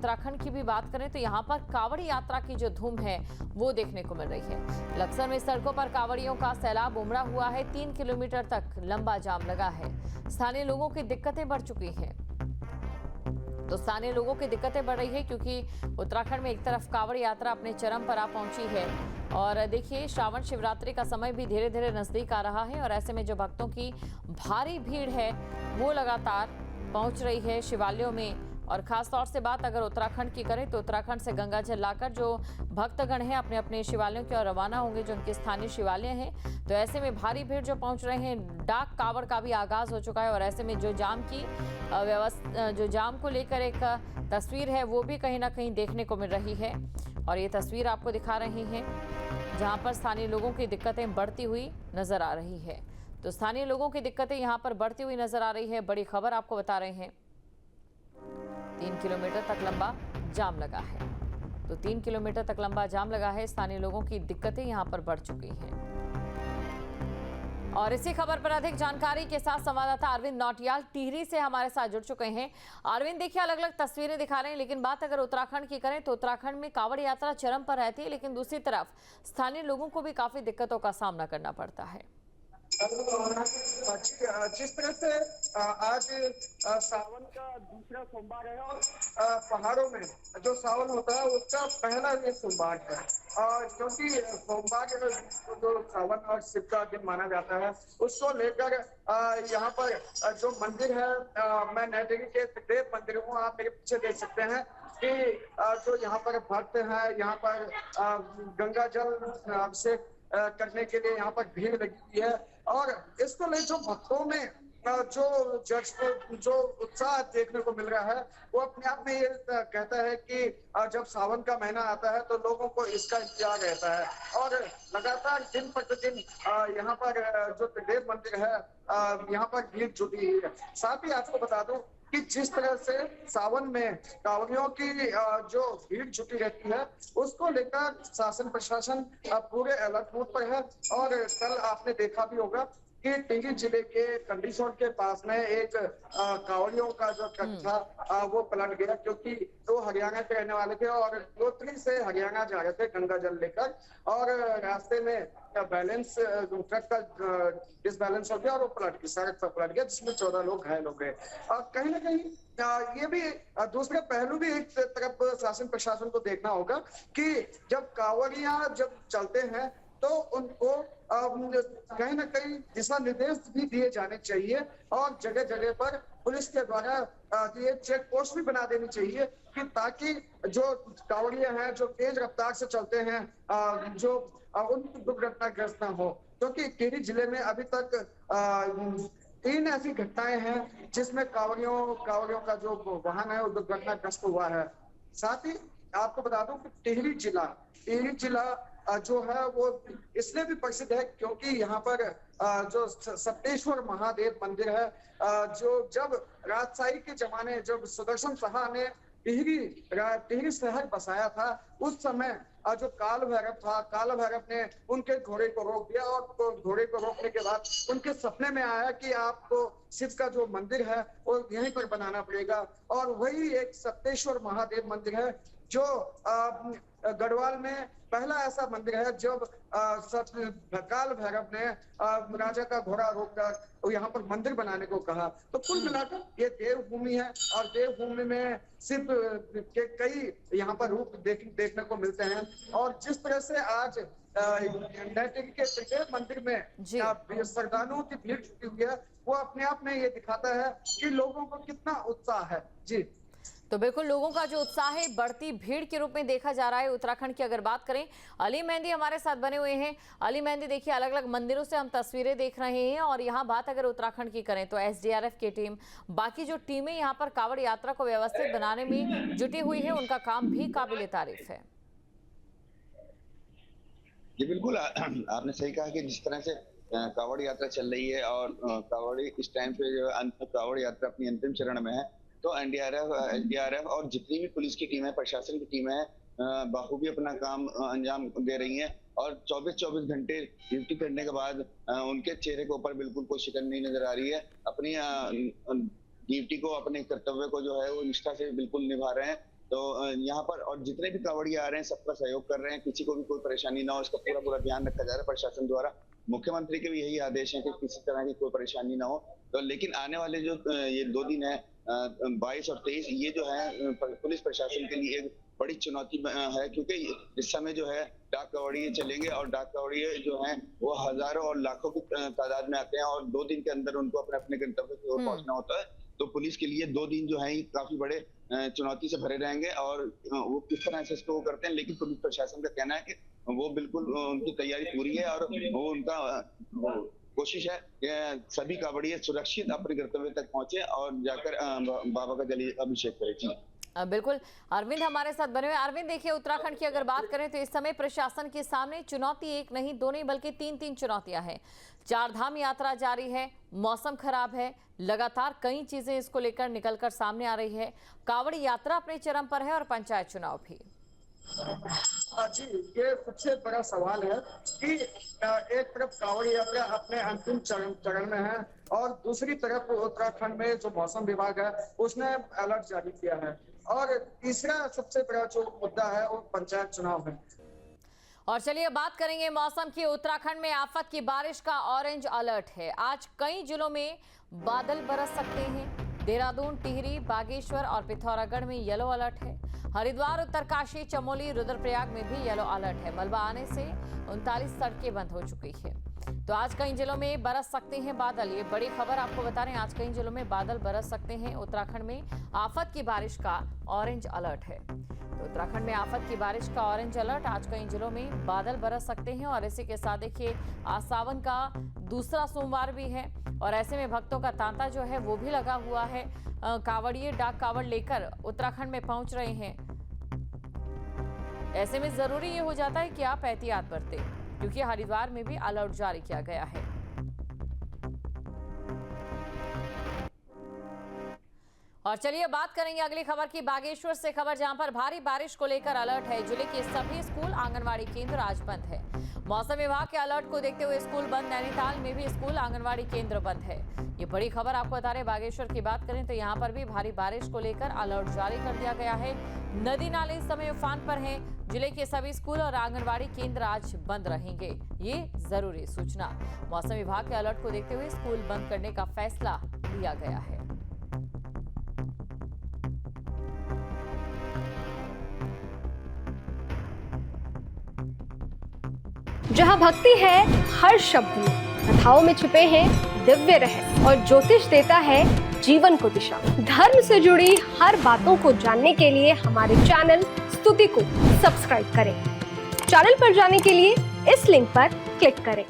उत्तराखंड की भी बात करें तो यहाँ पर कांवड़ यात्रा की जो धूम है वो देखने को मिल रही है। लक्सर में सड़कों पर कांवड़ियों का सैलाब उमड़ा हुआ है। 3 किलोमीटर तक लंबा जाम लगा है। स्थानीय लोगों की दिक्कतें बढ़ चुकी हैं। तो स्थानीय लोगों की दिक्कतें बढ़ रही है क्योंकि उत्तराखंड में एक तरफ कांवड़ यात्रा अपने चरम पर आ पहुंची है और देखिए श्रावण शिवरात्रि का समय भी धीरे धीरे नजदीक आ रहा है और ऐसे में जो भक्तों की भारी भीड़ है वो लगातार पहुंच रही है शिवालयों में। और खास तौर से बात अगर उत्तराखंड की करें तो उत्तराखंड से गंगा जल लाकर जो भक्तगण हैं अपने अपने शिवालयों की ओर रवाना होंगे जो उनके स्थानीय शिवालय हैं। तो ऐसे में भारी भीड़ जो पहुंच रहे हैं, डाक कांवड़ का भी आगाज हो चुका है और ऐसे में जो जाम की व्यवस्था, जो जाम को लेकर एक तस्वीर है वो भी कहीं ना कहीं देखने को मिल रही है। और ये तस्वीर आपको दिखा रही हैं जहां पर स्थानीय लोगों की दिक्कतें बढ़ती हुई नजर आ रही है। तो स्थानीय लोगों की दिक्कतें यहां पर बढ़ती हुई नजर आ रही है। बड़ी खबर आपको बता रहे हैं, 3 किलोमीटर तक लंबा जाम लगा है। तो 3 किलोमीटर तक लंबा जाम लगा है। स्थानीय लोगों की दिक्कतें यहां पर बढ़ चुकी हैं। और इसी खबर पर अधिक जानकारी के साथ संवाददाता अरविंद नौटियाल टिहरी से हमारे साथ जुड़ चुके हैं। अरविंद, देखिए अलग अलग तस्वीरें दिखा रहे हैं, लेकिन बात अगर उत्तराखंड की करें तो उत्तराखंड में कांवड़ यात्रा चरम पर रहती है, लेकिन दूसरी तरफ स्थानीय लोगों को भी काफी दिक्कतों का सामना करना पड़ता है। जिस तरह से आज सावन का दूसरा सोमवार है और पहाड़ों में जो सावन होता है उसका पहला ये सोमवार है। क्योंकि सोमवार जो सावन और शिव का दिन माना जाता है उसको लेकर यहाँ पर जो मंदिर है, मैं नई दिल्ली के देव मंदिर हूँ, आप मेरे पीछे देख सकते हैं कि जो यहाँ पर भक्त हैं, यहाँ पर गंगा जल अभिषेक करने के लिए यहाँ पर भीड़ लगी हुई है। और इसको ले जो भक्तों में जो उत्साह देखने को मिल रहा है वो अपने आप में ये कहता है कि जब सावन का महीना आता है तो लोगों को इसका इंतजार रहता है और लगातार दिन प्रतिदिन यहाँ पर जो देव मंदिर है यहाँ पर भीड़ जुटी हुई है। साथ ही आपको बता दूं कि जिस तरह से सावन में कांवड़ियों की जो भीड़ जुटी रहती है उसको लेकर शासन प्रशासन पूरे अलर्ट मोड पर है। और कल आपने देखा भी होगा कि टिहरी जिले के कंडीसोन के पास में एक कांवड़ियों का जो ट्रक था वो पलट गया, क्योंकि वो हरियाणा के रहने वाले थे और लोथरी से हरियाणा जा रहे थे गंगा जल लेकर और रास्ते में बैलेंस ट्रक का डिसबैलेंस हो गया और वो पलट गया, सड़क पर पलट गया, जिसमें 14 लोग घायल हो गए। कहीं ना कहीं ये भी दूसरे पहलू भी एक तरफ शासन प्रशासन को देखना होगा कि जब कांवड़ियां जब चलते हैं तो उनको कहीं ना कहीं दिशा निर्देश भी दिए जाने चाहिए और जगह जगह पर पुलिस के द्वारा ये चेक पोस्ट भी बना देनी चाहिए कि ताकि जो कांवड़ियां हैं जो तेज रफ्तार से चलते हैं जो उन दुर्घटनाग्रस्त ना हो। क्योंकि टिहरी जिले में अभी तक 3 ऐसी घटनाएं हैं जिसमें कांवड़ियों का जो वाहन है वो दुर्घटनाग्रस्त हुआ है। साथ ही आपको बता दूं कि टिहरी जिला जो है वो इसलिए भी प्रसिद्ध है क्योंकि यहाँ पर जो सप्तेश्वर महादेव मंदिर है, जो जब राजशाही के जमाने जब सुदर्शन शाह ने टिहरी शहर बसाया था उस समय जो काल भैरव ने उनके घोड़े को रोक दिया और घोड़े को रोकने के बाद उनके सपने में आया कि आपको शिव का जो मंदिर है वो यहीं पर बनाना पड़ेगा और वही एक सप्तेश्वर महादेव मंदिर है जो गढ़वाल में पहला ऐसा मंदिर है जब काल भैरव ने राजा का घोड़ा रोककर यहाँ पर मंदिर बनाने को कहा। तो कुल मिलाकर ये देवभूमि है और देवभूमि में शिव के कई यहाँ पर रूप देखने को मिलते हैं। और जिस तरह से आज के मंदिर में श्रद्धालुओं की भीड़ जुटी हुई है वो अपने आप में ये दिखाता है कि लोगों को कितना उत्साह है। जी तो बिल्कुल लोगों का जो उत्साह है बढ़ती भीड़ के रूप में देखा जा रहा है। उत्तराखंड की अगर बात करें, अली मेहंदी हमारे साथ बने हुए हैं। अली मेहंदी, देखिए अलग अलग मंदिरों से हम तस्वीरें देख रहे हैं और यहाँ बात अगर उत्तराखंड की करें तो एसडीआरएफ की टीम, बाकी जो टीमें यहाँ पर कांवड़ यात्रा को व्यवस्थित बनाने में जुटी हुई है, उनका काम भी काबिले तारीफ है। जी बिल्कुल, आपने सही कहा कि जिस तरह से कांवड़ यात्रा चल रही है और कांवड़ी इस टाइम पे जो कांवड़ यात्रा अपनी अंतिम चरण में है, तो एनडीआरएफ, एसडीआरएफ और जितनी भी पुलिस की टीम है, प्रशासन की टीम है, बखूबी अपना काम अंजाम दे रही हैं और 24-24 घंटे ड्यूटी करने के बाद उनके चेहरे के ऊपर बिल्कुल कोई शिकन नहीं नजर आ रही है। अपनी ड्यूटी को, अपने कर्तव्य को जो है वो निष्ठा से बिल्कुल निभा रहे हैं तो यहाँ पर और जितने भी कांवड़िया आ रहे हैं सबका सहयोग कर रहे हैं, किसी को भी कोई परेशानी ना हो इसका पूरा पूरा ध्यान रखा जा रहा है प्रशासन द्वारा। मुख्यमंत्री के भी यही आदेश है कि किसी तरह की कोई परेशानी ना हो। तो लेकिन आने वाले जो ये 2 दिन है 22 और 23, ये जो है पुलिस प्रशासन के लिए एक बड़ी चुनौती है, क्योंकि इस समय जो है डाक कावड़िए चलेंगे और डाक कावड़िए जो हैं वो हजारों और लाखों की तादाद में आते हैं और 2 दिन के अंदर उनको अपने अपने गंतव्य की ओर पहुंचना होता है। तो पुलिस के लिए 2 दिन जो है काफी बड़े चुनौती से भरे रहेंगे और वो किस तरह से इसको करते हैं, लेकिन पुलिस प्रशासन का कहना है कि वो बिल्कुल उनकी तैयारी पूरी है और वो उनका कोशिश है कि सभी कावड़िए सुरक्षित अपने गंतव्य तक पहुंचे और जाकर बाबा का जल अभिषेक करें। जी बिल्कुल, अरविंद हमारे साथ बने हुए। अरविंद देखिए, उत्तराखंड की अगर बात करें तो इस समय प्रशासन के सामने चुनौती एक नहीं, दो नहीं, बल्कि 3 चुनौतियां हैं। 4 धाम यात्रा जारी है, मौसम खराब है, लगातार कई चीजें इसको लेकर निकलकर सामने आ रही है, कावड़ी यात्रा अपने चरम पर है और पंचायत चुनाव भी। जी, ये सबसे बड़ा सवाल है कि एक तरफ कांवड़ यात्रा अपने अंतिम चरण में है और दूसरी तरफ उत्तराखंड में जो मौसम विभाग है उसने अलर्ट जारी किया है और तीसरा सबसे बड़ा जो मुद्दा है वो पंचायत चुनाव है। और चलिए बात करेंगे मौसम की। उत्तराखंड में आफत की बारिश का ऑरेंज अलर्ट है। आज कई जिलों में बादल बरस सकते हैं। देहरादून, टिहरी, बागेश्वर और पिथौरागढ़ में येलो अलर्ट है। हरिद्वार, उत्तरकाशी, चमोली, रुद्रप्रयाग में भी येलो अलर्ट है। मलबा आने से 39 सड़कें बंद हो चुकी है। तो आज कई जिलों में बरस सकते हैं बादल। ये बड़ी खबर आपको बता रहे हैं, आज कई जिलों में बादल बरस सकते हैं। उत्तराखंड में आफत की बारिश का ऑरेंज अलर्ट है। तो उत्तराखंड में आफत की बारिश का ऑरेंज अलर्ट, आज कई जिलों में बादल बरस सकते हैं। और इसी के साथ देखिए, आज सावन का दूसरा सोमवार भी है और ऐसे में भक्तों का तांता जो है वो भी लगा हुआ है। कावड़िए डाक कावड़ लेकर उत्तराखंड में पहुंच रहे हैं। ऐसे में जरूरी ये हो जाता है कि आप एहतियात बरतें, क्योंकि हरिद्वार में भी अलर्ट जारी किया गया है। और चलिए बात करेंगे अगली खबर की, बागेश्वर से खबर, जहां पर भारी बारिश को लेकर अलर्ट है। जिले के सभी स्कूल, आंगनवाड़ी केंद्र आज बंद है। मौसम विभाग के अलर्ट को देखते हुए स्कूल बंद। नैनीताल में भी स्कूल, आंगनवाड़ी केंद्र बंद है। ये बड़ी खबर आपको बता रहे। बागेश्वर की बात करें तो यहाँ पर भी भारी बारिश को लेकर अलर्ट जारी कर दिया गया है। नदी नाले इस समय उफान पर हैं। जिले के सभी स्कूल और आंगनवाड़ी केंद्र आज बंद रहेंगे, ये जरूरी सूचना। मौसम विभाग के अलर्ट को देखते हुए स्कूल बंद करने का फैसला लिया गया है। जहाँ भक्ति है हर शब्द में, कथाओं में छुपे हैं दिव्य रहस्य और ज्योतिष देता है जीवन को दिशा। धर्म से जुड़ी हर बातों को जानने के लिए हमारे चैनल स्तुति को सब्सक्राइब करें। चैनल पर जाने के लिए इस लिंक पर क्लिक करें।